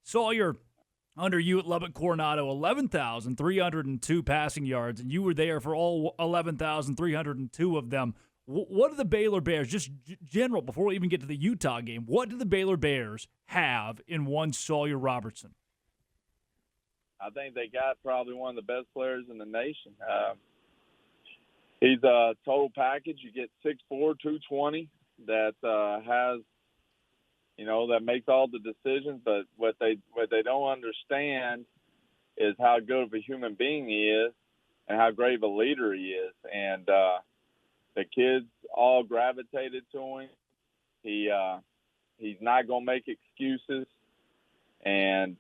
Sawyer, under you at Lubbock Coronado, 11,302 passing yards, and you were there for all 11,302 of them. What do the Baylor Bears, just general, before we even get to the Utah game, what do the Baylor Bears have in one Sawyer Robertson? I think they got probably one of the best players in the nation. He's a total package. You get 6'4", 220 that has, that makes all the decisions. But what they don't understand is how good of a human being he is and how great of a leader he is. And the kids all gravitated to him. He's not going to make excuses. And,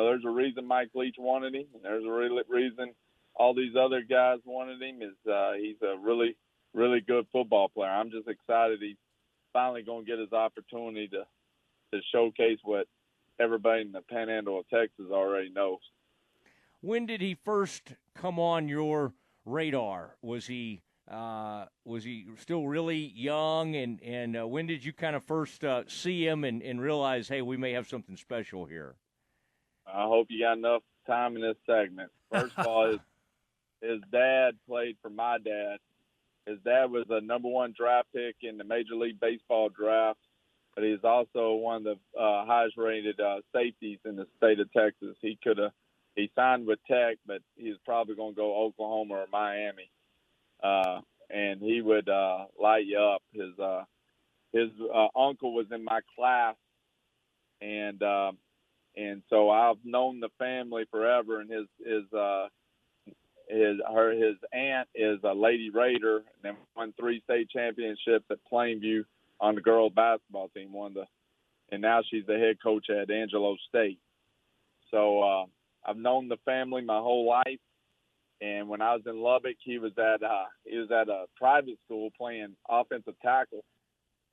there's a reason Mike Leach wanted him, and there's a reason all these other guys wanted him. He's a really, really good football player. I'm just excited he's finally going to get his opportunity to showcase what everybody in the Panhandle of Texas already knows. When did he first come on your radar? Was he still really young, and when did you kind of first see him and realize, hey, we may have something special here? I hope you got enough time in this segment. First of all, his dad played for my dad. His dad was the number one draft pick in the Major League Baseball draft, but he's also one of the highest-rated safeties in the state of Texas. He signed with Tech, but he's probably going to go Oklahoma or Miami. And he would light you up. His uncle was in my class, and so I've known the family forever. And his aunt is a Lady Raider, and then won 3 state championships at Plainview on the girls basketball team. And now she's the head coach at Angelo State. So I've known the family my whole life. And when I was in Lubbock, he was at a private school playing offensive tackle,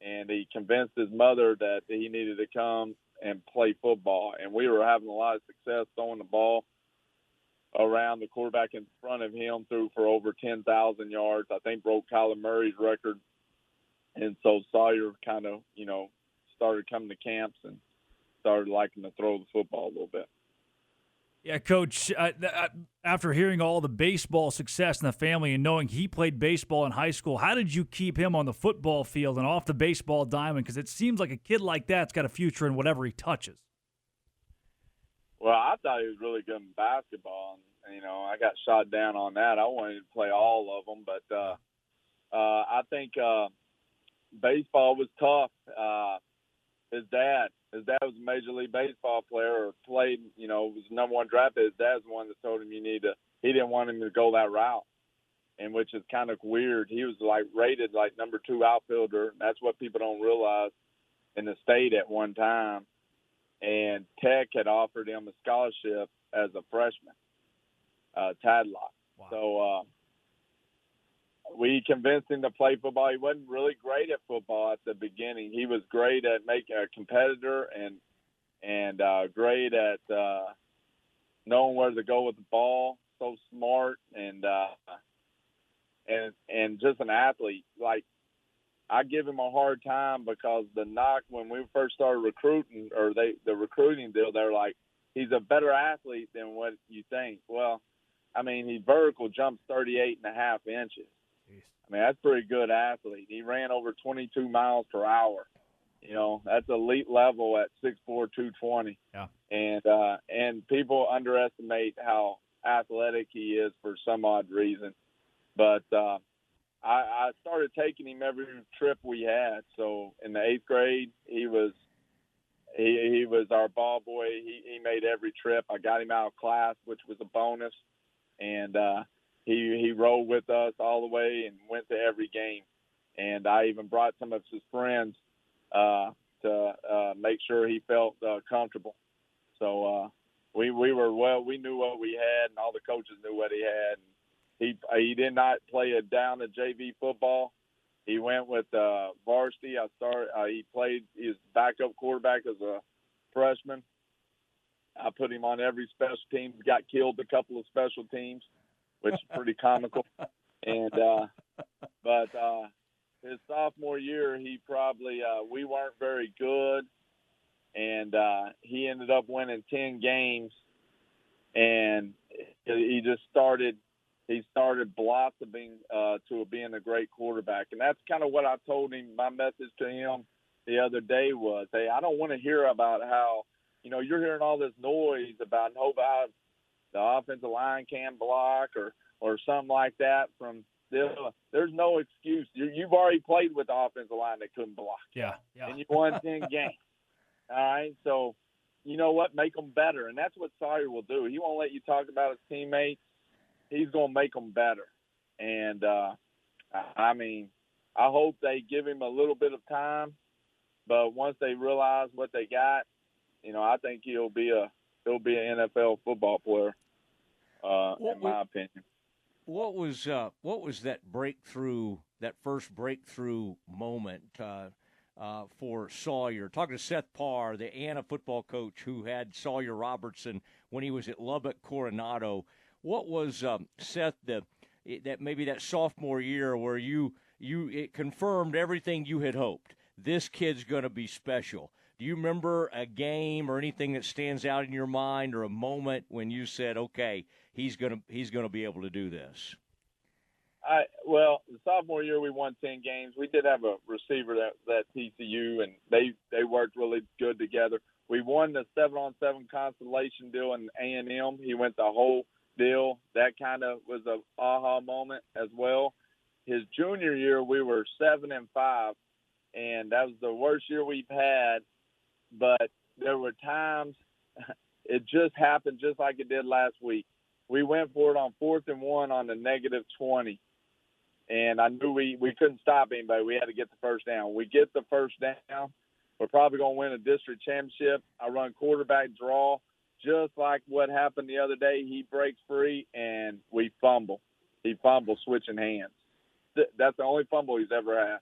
and he convinced his mother that he needed to come and play football. And we were having a lot of success throwing the ball around. The quarterback in front of him threw for over 10,000 yards. I think broke Kyler Murray's record. And so Sawyer kind of, started coming to camps and started liking to throw the football a little bit. Yeah, Coach, after hearing all the baseball success in the family and knowing he played baseball in high school, how did you keep him on the football field and off the baseball diamond? Because it seems like a kid like that's got a future in whatever he touches. Well, I thought he was really good in basketball. And, I got shot down on that. I wanted to play all of them. But I think baseball was tough. His dad was a Major League Baseball player, or played, was the number one draft pick. His dad's the one that told him he didn't want him to go that route, and which is kind of weird. He was rated number 2 outfielder. That's what people don't realize in the state at one time. And Tech had offered him a scholarship as a freshman, Tadlock. Wow. So we convinced him to play football. He wasn't really great at football at the beginning. He was great at making a competitor and great at knowing where to go with the ball. So smart and just an athlete. I give him a hard time because the knock when we first started recruiting, or the recruiting deal, they're like, he's a better athlete than what you think. Well, I mean, he vertical jumps 38.5 inches. I mean, that's a pretty good athlete. He ran over 22 miles per hour. That's elite level at 6'4", 220. Yeah. And people underestimate how athletic he is for some odd reason. But I started taking him every trip we had. So in the 8th grade, he was our ball boy. He made every trip. I got him out of class, which was a bonus. And he rode with us all the way and went to every game. And I even brought some of his friends to make sure he felt comfortable. So we knew what we had, and all the coaches knew what he had. He did not play it down to JV football. He went with varsity. He played his backup quarterback as a freshman. I put him on every special team. Got killed a couple of special teams, which is pretty comical. And but his sophomore year, he probably we weren't very good, and he ended up winning 10 games, and he just started blossoming to being a great quarterback. And that's kind of what I told him. My message to him the other day was, hey, I don't want to hear about how, you're hearing all this noise about nobody, the offensive line can't block or something like that from this. There's no excuse. You've already played with the offensive line that couldn't block. Yeah. And you won 10 games. All right, so you know what? Make them better. And that's what Sawyer will do. He won't let you talk about his teammates. He's going to make them better. And, I hope they give him a little bit of time. But once they realize what they got, I think he'll be an NFL football player, in my opinion. What was that breakthrough, that first breakthrough moment for Sawyer? Talking to Seth Parr, the Anna football coach who had Sawyer Robertson when he was at Lubbock Coronado. What was Seth that sophomore year where it confirmed everything you had hoped? This kid's going to be special. Do you remember a game or anything that stands out in your mind, or a moment when you said, "Okay, he's going to be able to do this"? Well, the sophomore year we won 10 games. We did have a receiver that TCU, and they worked really good together. We won the 7-on-7 constellation deal in A&M. He went the whole deal. That kind of was an aha moment as well. His junior year, we were 7-5, and that was the worst year we've had. But there were times it just happened just like it did last week. We went for it on 4th and 1 on the -20. And I knew we couldn't stop anybody. We had to get the first down. We get the first down. We're probably going to win a district championship. I run quarterback draw, just like what happened the other day. He breaks free, and we fumble. He fumbles switching hands. That's the only fumble he's ever had.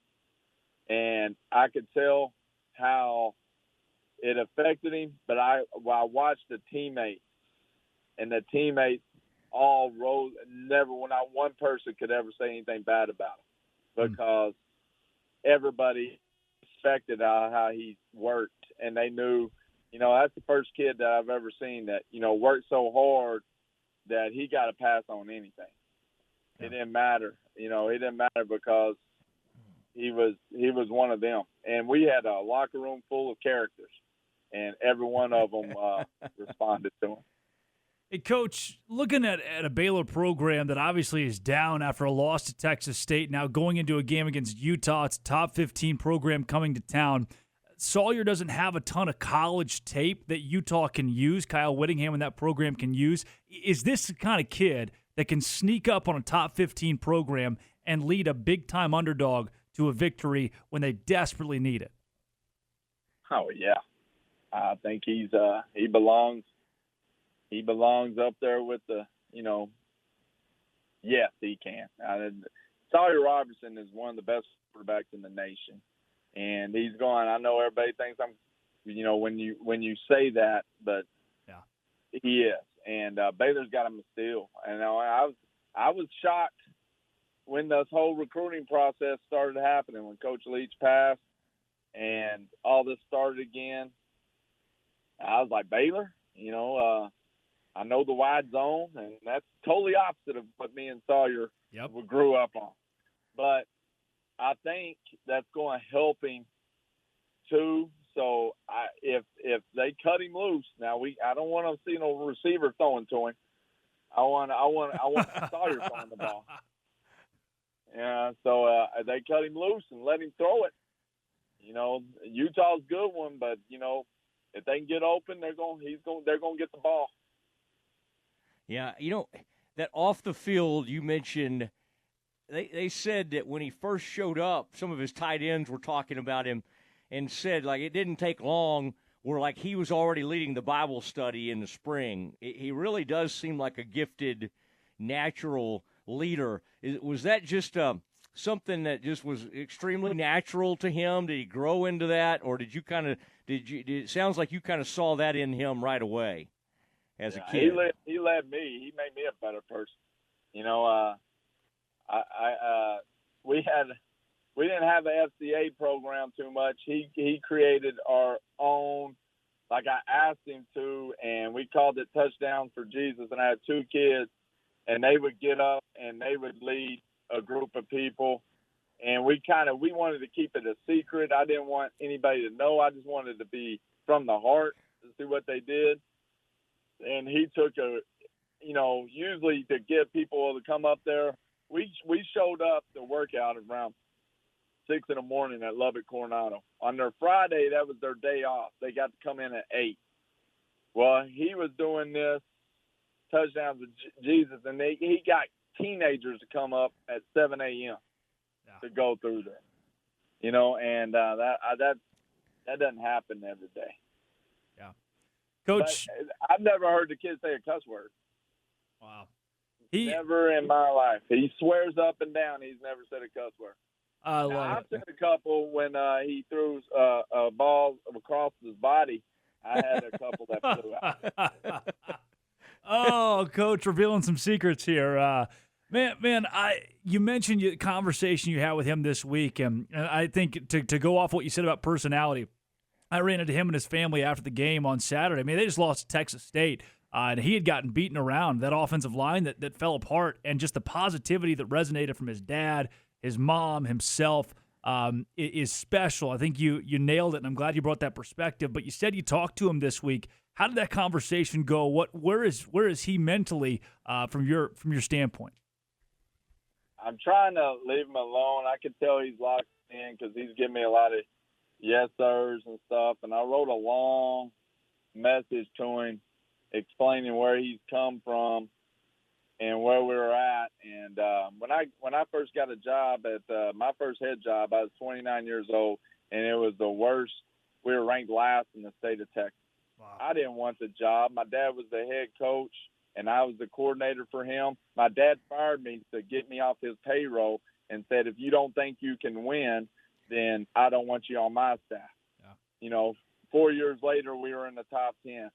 And I could tell how it affected him, but I watched the teammates, and the teammates all rose. Never, not one person could ever say anything bad about him, because everybody respected how he worked, and they knew, that's the first kid that I've ever seen that, worked so hard that he got to pass on anything. It didn't matter, it didn't matter, because he was one of them. And we had a locker room full of characters, and every one of them responded to him. Hey, Coach, looking at a Baylor program that obviously is down after a loss to Texas State, now going into a game against Utah, it's a top 15 program coming to town. Sawyer doesn't have a ton of college tape that Utah can use, Kyle Whittingham and that program can use. Is this the kind of kid that can sneak up on a top 15 program and lead a big-time underdog to a victory when they desperately need it? Oh, yeah. I think he belongs up there with the, yes, he can. Sawyer Robertson is one of the best quarterbacks in the nation. And he's going, I know everybody thinks I'm, when you say that, but yeah, he is. And Baylor's got him a steal. And I was shocked when this whole recruiting process started happening, when Coach Leach passed and all this started again. I was like, Baylor, I know the wide zone, and that's totally opposite of what me and Sawyer grew up on. But I think that's going to help him too. So if they cut him loose, now I don't want to see no receiver throwing to him. I want Sawyer throwing the ball. Yeah. So they cut him loose and let him throw it. Utah's a good one, but if they can get open, they're going to get the ball. Yeah, that off the field you mentioned, they said that when he first showed up, some of his tight ends were talking about him and said, like, it didn't take long where, like, he was already leading the Bible study in the spring. He really does seem like a gifted, natural leader. Was that just something that just was extremely natural to him? Did he grow into that, or did you it sounds like you kind of saw that in him right away as a kid? He led me. He made me a better person. We didn't have an FCA program too much. He created our own like I asked him to, and we called it touchdown for Jesus. And I had 2 kids, and they would get up and they would lead a group of people. And we wanted to keep it a secret. I didn't want anybody to know. I just wanted to be from the heart to see what they did. And he took usually to get people to come up there, we showed up to workout around 6 in the morning at Lubbock Coronado. On their Friday, that was their day off. They got to come in at 8. Well, he was doing this touchdowns with Jesus, and he got teenagers to come up at 7 a.m. to go through there. And that doesn't happen every day. Yeah. Coach, but I've never heard the kids say a cuss word. Wow. Never in my life. He swears up and down he's never said a cuss word. I've seen a couple when he threw a ball across his body. I had a couple that flew out. Oh, Coach, revealing some secrets here. Man, you mentioned the conversation you had with him this week, and I think to go off what you said about personality, I ran into him and his family after the game on Saturday. I mean, they just lost to Texas State, and he had gotten beaten around, that offensive line that fell apart, and just the positivity that resonated from his dad, his mom, himself, is special. I think you nailed it, and I'm glad you brought that perspective. But you said you talked to him this week. How did that conversation go? Where is he mentally from your standpoint? I'm trying to leave him alone. I can tell he's locked in because he's giving me a lot of yes sirs and stuff. And I wrote a long message to him explaining where he's come from and where we were at. And when I first got a job at my first head job, I was 29 years old, and it was the worst. We were ranked last in the state of Texas. Wow. I didn't want the job. My dad was the head coach, and I was the coordinator for him. My dad fired me to get me off his payroll and said, if you don't think you can win, then I don't want you on my staff. Yeah. 4 years later, we were in the top 10.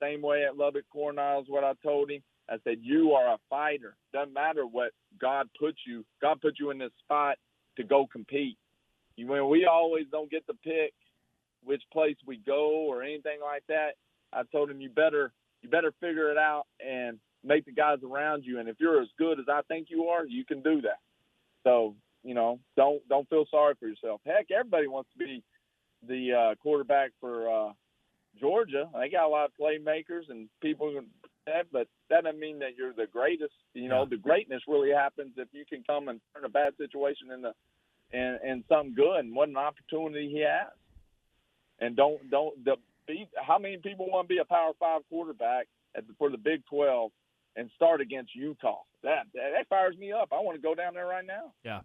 Same way at Lubbock Coronado is what I told him. I said, you are a fighter. Doesn't matter what God put you. God put you in this spot to go compete. We always don't get to pick which place we go or anything like that. I told him, you better figure it out and make the guys around you. And if you're as good as I think you are, you can do that. So, don't feel sorry for yourself. Heck, everybody wants to be the quarterback for Georgia. They got a lot of playmakers and people that, but that doesn't mean that you're the greatest. The greatness really happens if you can come and turn a bad situation into something good. And what an opportunity he has. And how many people want to be a Power 5 quarterback for the Big 12 and start against Utah? That fires me up. I want to go down there right now. Yeah.